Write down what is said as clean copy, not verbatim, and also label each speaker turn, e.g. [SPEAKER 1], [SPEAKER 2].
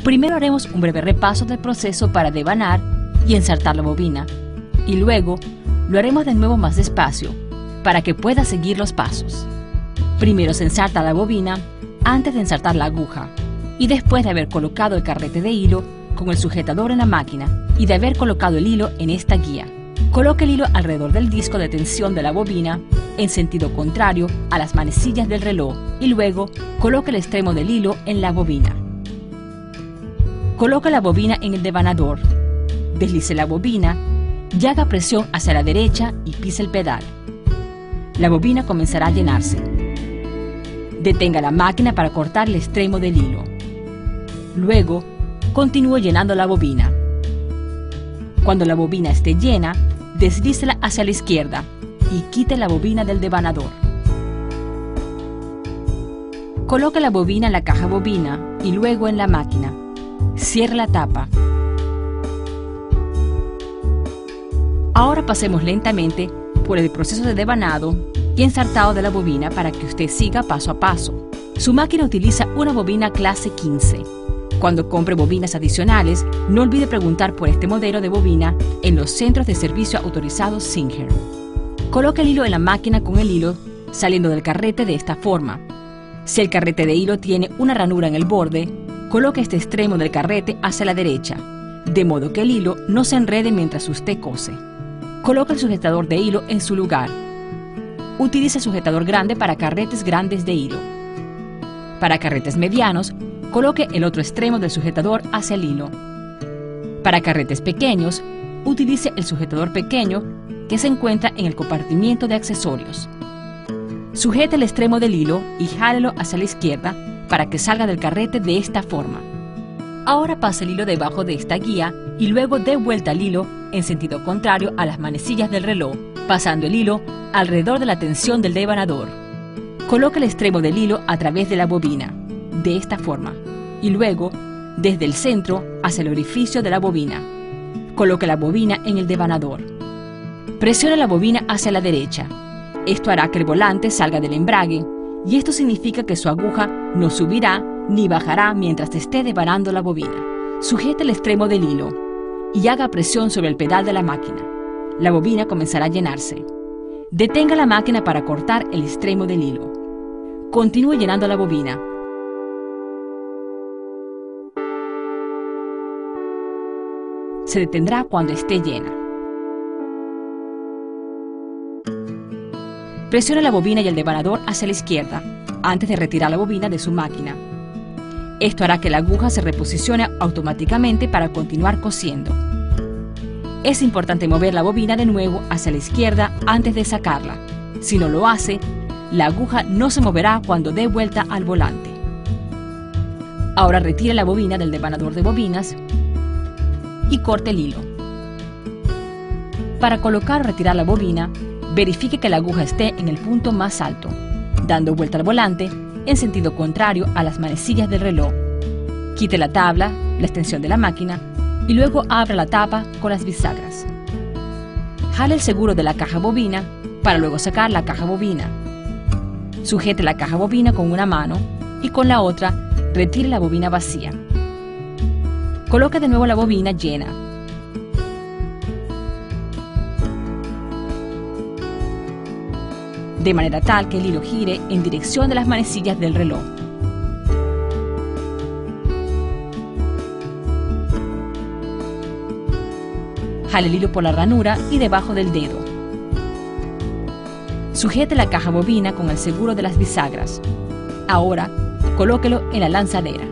[SPEAKER 1] Primero haremos un breve repaso del proceso para devanar y ensartar la bobina, y luego lo haremos de nuevo más despacio para que pueda seguir los pasos. Primero se ensarta la bobina antes de ensartar la aguja, y después de haber colocado el carrete de hilo con el sujetador en la máquina y de haber colocado el hilo en esta guía. Coloque el hilo alrededor del disco de tensión de la bobina en sentido contrario a las manecillas del reloj y luego coloque el extremo del hilo en la bobina. Coloque la bobina en el devanador, deslice la bobina y haga presión hacia la derecha y pise el pedal. La bobina comenzará a llenarse. Detenga la máquina para cortar el extremo del hilo. Luego, continúe llenando la bobina. Cuando la bobina esté llena, deslícela hacia la izquierda y quite la bobina del devanador. Coloque la bobina en la caja bobina y luego en la máquina. Cierre la tapa. Ahora pasemos lentamente por el proceso de devanado y ensartado de la bobina para que usted siga paso a paso. Su máquina utiliza una bobina clase 15. Cuando compre bobinas adicionales, no olvide preguntar por este modelo de bobina en los centros de servicio autorizados Singer. Coloque el hilo en la máquina con el hilo saliendo del carrete de esta forma. Si el carrete de hilo tiene una ranura en el borde, coloque este extremo del carrete hacia la derecha, de modo que el hilo no se enrede mientras usted cose. Coloque el sujetador de hilo en su lugar. Utilice el sujetador grande para carretes grandes de hilo. Para carretes medianos, coloque el otro extremo del sujetador hacia el hilo. Para carretes pequeños, utilice el sujetador pequeño que se encuentra en el compartimiento de accesorios. Sujete el extremo del hilo y jálelo hacia la izquierda para que salga del carrete de esta forma. Ahora pase el hilo debajo de esta guía y luego dé vuelta al hilo en sentido contrario a las manecillas del reloj, pasando el hilo alrededor de la tensión del devanador. Coloque el extremo del hilo a través de la bobina, de esta forma, y luego, desde el centro hacia el orificio de la bobina. Coloque la bobina en el devanador. Presione la bobina hacia la derecha. Esto hará que el volante salga del embrague, y esto significa que su aguja no subirá ni bajará mientras esté devanando la bobina. Sujete el extremo del hilo y haga presión sobre el pedal de la máquina. La bobina comenzará a llenarse. Detenga la máquina para cortar el extremo del hilo. Continúe llenando la bobina. Se detendrá cuando esté llena. Presione la bobina y el devanador hacia la izquierda antes de retirar la bobina de su máquina. Esto hará que la aguja se reposicione automáticamente para continuar cosiendo. Es importante mover la bobina de nuevo hacia la izquierda antes de sacarla. Si no lo hace, la aguja no se moverá cuando dé vuelta al volante. Ahora retire la bobina del devanador de bobinas y corte el hilo. Para colocar o retirar la bobina, verifique que la aguja esté en el punto más alto, dando vuelta al volante en sentido contrario a las manecillas del reloj. Quite la tabla, la extensión de la máquina, y luego abra la tapa con las bisagras. Jale el seguro de la caja bobina para luego sacar la caja bobina. Sujete la caja bobina con una mano y con la otra retire la bobina vacía. Coloque de nuevo la bobina llena. De manera tal que el hilo gire en dirección de las manecillas del reloj. Jale el hilo por la ranura y debajo del dedo. Sujete la caja bobina con el seguro de las bisagras. Ahora, colóquelo en la lanzadera.